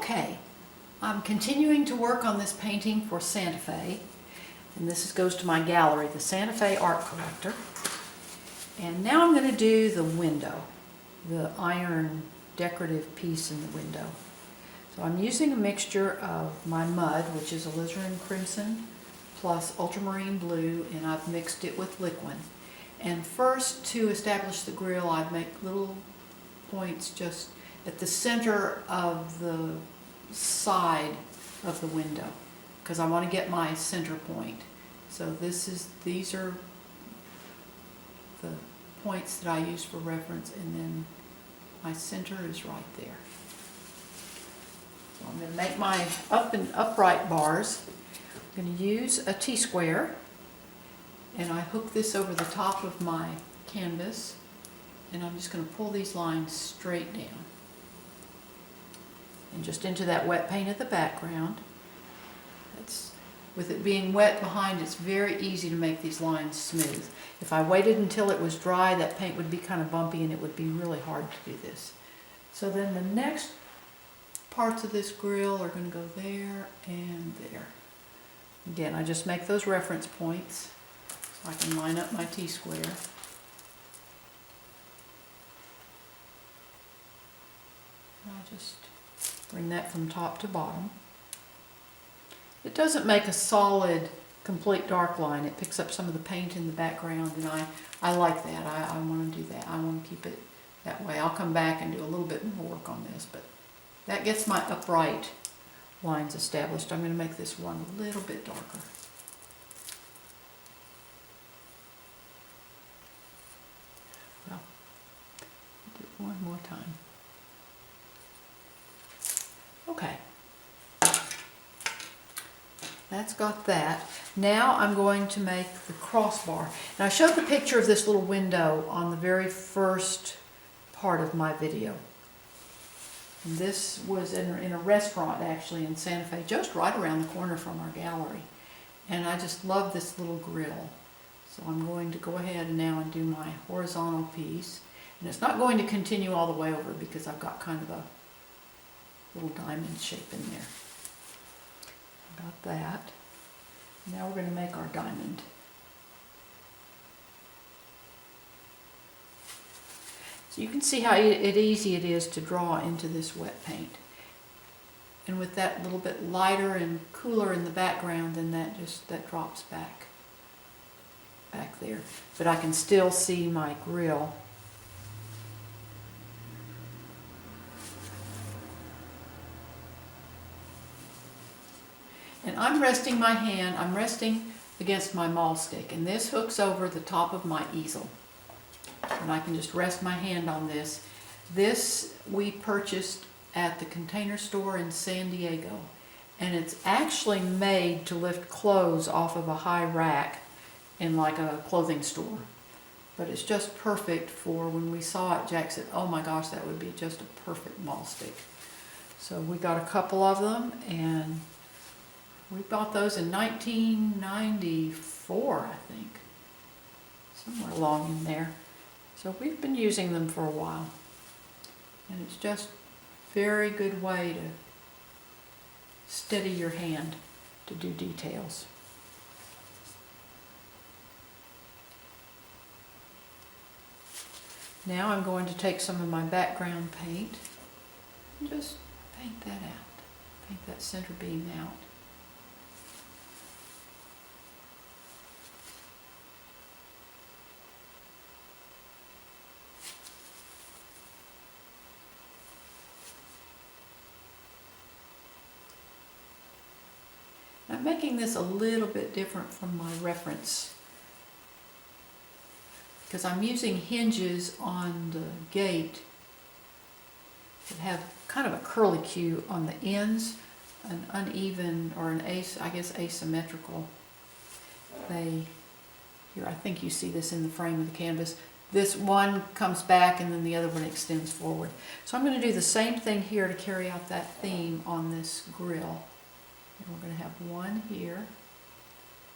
Okay, I'm continuing to work on this painting for Santa Fe, and this goes to my gallery, the Santa Fe Art Collector. And now I'm going to do the window, the iron decorative piece in the window. So I'm using a mixture of my mud, which is alizarin crimson plus ultramarine blue, and I've mixed it with liquid. And first, to establish the grill, I'd make little points just at the center of the side of the window, because I want to get my center point. So these are the points that I use for reference, and then my center is right there. So I'm going to make my upright bars. I'm going to use a T-square, and I hook this over the top of my canvas, and I'm just going to pull these lines straight down and just into that wet paint at the background. With it being wet behind, it's very easy to make these lines smooth. If I waited until it was dry, that paint would be kind of bumpy and it would be really hard to do this. So then the next parts of this grill are going to go there and there. Again, I just make those reference points so I can line up my T-square. I'll just bring that from top to bottom. It doesn't make a solid, complete dark line. It picks up some of the paint in the background, and I like that. I want to do that. I want to keep it that way. I'll come back and do a little bit more work on this, but that gets my upright lines established. I'm going to make this one a little bit darker. Well, do it one more time. Okay. That's got that. Now I'm going to make the crossbar. Now I showed the picture of this little window on the very first part of my video. And this was in a restaurant actually in Santa Fe, just right around the corner from our gallery. And I just love this little grill. So I'm going to go ahead and now and do my horizontal piece. And it's not going to continue all the way over because I've got kind of a little diamond shape in there. Got that. Now we're going to make our diamond. So you can see how easy it is to draw into this wet paint. And with that little bit lighter and cooler in the background, then that drops back there. But I can still see my grill. And I'm resting my hand, I'm resting against my maul stick, and this hooks over the top of my easel. And I can just rest my hand on this. This we purchased at the Container Store in San Diego, and it's actually made to lift clothes off of a high rack in like a clothing store. But it's just perfect for when we saw it, Jack said, oh my gosh, that would be just a perfect maul stick. So we got a couple of them, and we bought those in 1994, I think, somewhere along in there. So we've been using them for a while. And it's just a very good way to steady your hand to do details. Now I'm going to take some of my background paint and just paint that out. Paint that center beam out. I'm making this a little bit different from my reference because I'm using hinges on the gate that have kind of a curlicue on the ends, an uneven or I guess asymmetrical. Here, I think you see this in the frame of the canvas. This one comes back and then the other one extends forward. So I'm going to do the same thing here to carry out that theme on this grill. And we're going to have one here,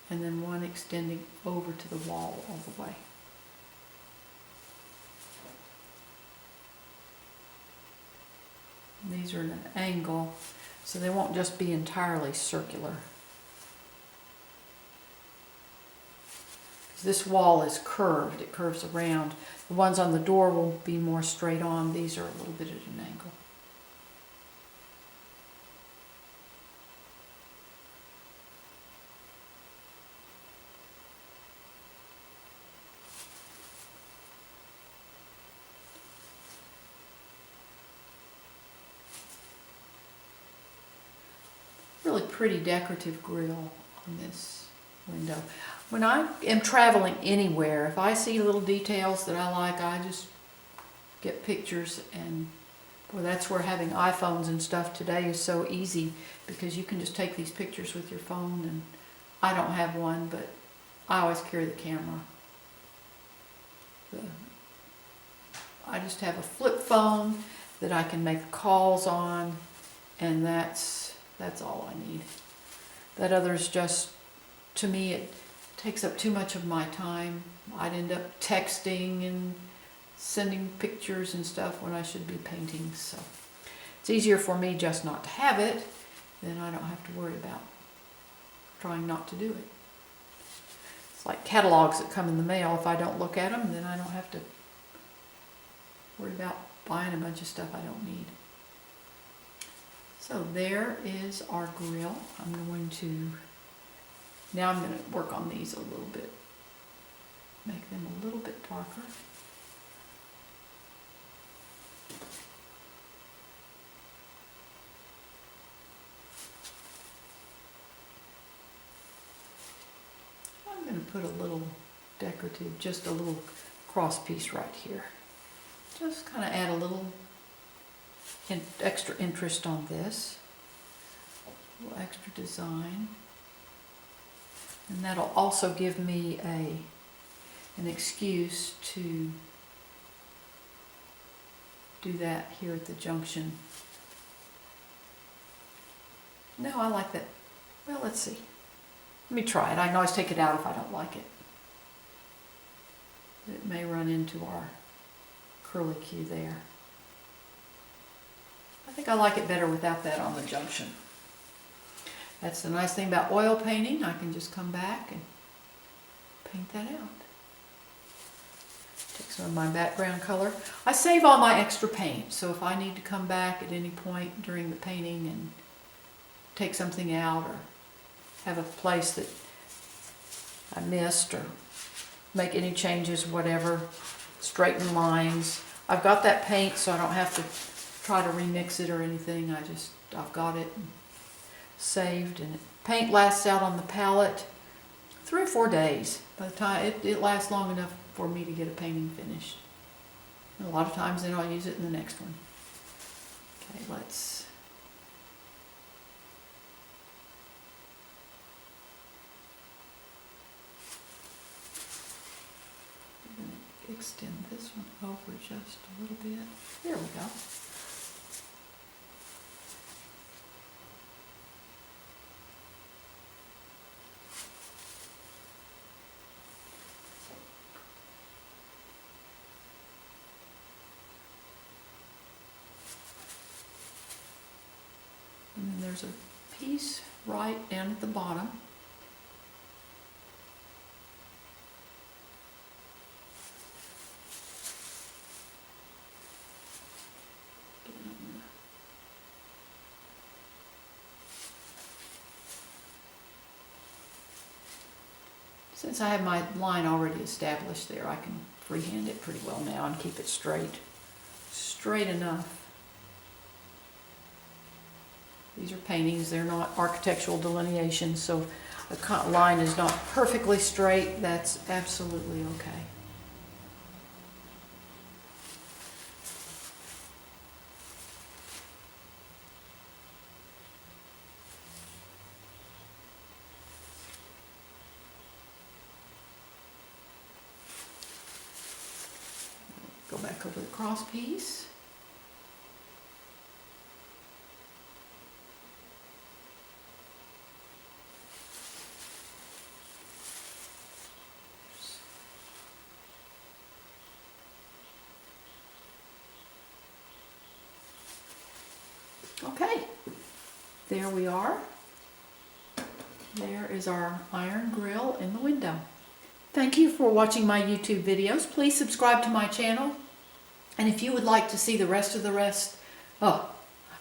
and then one extending over to the wall all the way. these are at an angle, so they won't just be entirely circular. This wall is curved, it curves around. The ones on the door will be more straight on. These are a little bit at an angle. Really pretty decorative grill on this window. When I am traveling anywhere, if I see little details that I like, I just get pictures, and boy, that's where having iPhones and stuff today is so easy, because you can just take these pictures with your phone. And I don't have one, but I always carry the camera. I just have a flip phone that I can make calls on, and that's all I need. That other's just, to me, it takes up too much of my time. I'd end up texting and sending pictures and stuff when I should be painting. So it's easier for me just not to have it, then I don't have to worry about trying not to do it. It's like catalogs that come in the mail. If I don't look at them, then I don't have to worry about buying a bunch of stuff I don't need. So there is our grill. Now I'm going to work on these a little bit, make them a little bit darker. I'm going to put a little decorative, just a little cross piece right here. Just kind of add a little extra interest on this, a little extra design. And that'll also give me an excuse to do that here at the junction. No, I like that. Well, let's see. Let me try it. I can always take it out if I don't like it. It may run into our curly Q there. I think I like it better without that on the junction. That's the nice thing about oil painting. I can just come back and paint that out. Take some of my background color. I save all my extra paint, so if I need to come back at any point during the painting and take something out, or have a place that I missed, or make any changes, whatever, straighten lines, I've got that paint, so I don't have to try to remix it or anything. I've got it saved, and paint lasts out on the palette 3 or 4 days. By the time it lasts long enough for me to get a painting finished. And a lot of times then I'll use it in the next one. Okay, let's extend this one over just a little bit. There we go. And then there's a piece right down at the bottom. Since I have my line already established there, I can freehand it pretty well now and keep it straight enough. These are paintings, they're not architectural delineations, so the line is not perfectly straight. That's absolutely okay. Go back over the cross piece. Okay, there we are. There is our iron grill in the window. Thank you for watching my YouTube videos. Please subscribe to my channel. And if you would like to see the rest, I'm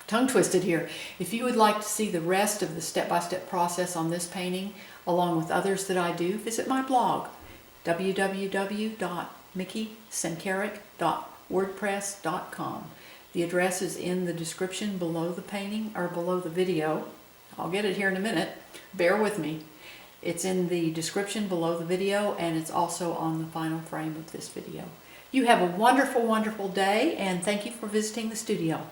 tongue twisted here. If you would like to see the rest of the step-by-step process on this painting, along with others that I do, visit my blog, www.mickeysenkarik.wordpress.com. The address is in the description below the painting, or below the video. I'll get it here in a minute. Bear with me. It's in the description below the video, and it's also on the final frame of this video. You have a wonderful, wonderful day, and thank you for visiting the studio.